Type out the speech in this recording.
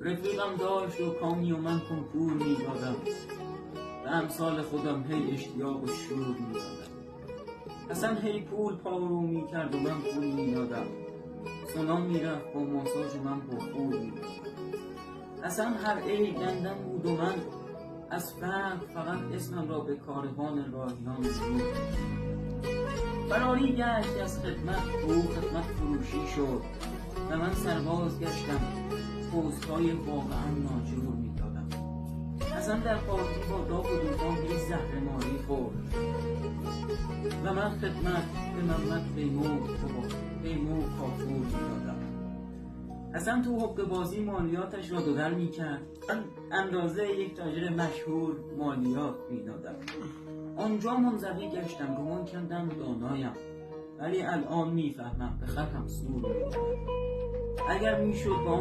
رفیقم داشت و کامی و من کنکور میدادم، به امثال خودم هی اشتیاق و شور میدادم. حسن هی پول پارو میکرد و من پول میدادم، سنان میرفت با ماساژ و من بخور میدادم. حسن هر عیب گندم بود و من از فقر فقط اسمم را به کاروان راهیان شد. فراری گشت از خدمت او خدمت فروشی شد و من سرباز گشتم، پست‌های واقعا ناجور میدادم. حسن در پارتی با داغ و دوغان یک زهرماری خورد و من خدمت به محمد پیمو کافور میدادم. حسن تو حقه بازی مالیاتش را دودر میکرد، من اندازه یک تاجر مشهور مالیات میدادم. آنجا منزوی گشتم، گمان کردم دانایم، ولی الان میفهمم به خطم سور میدادم. اگر میشد با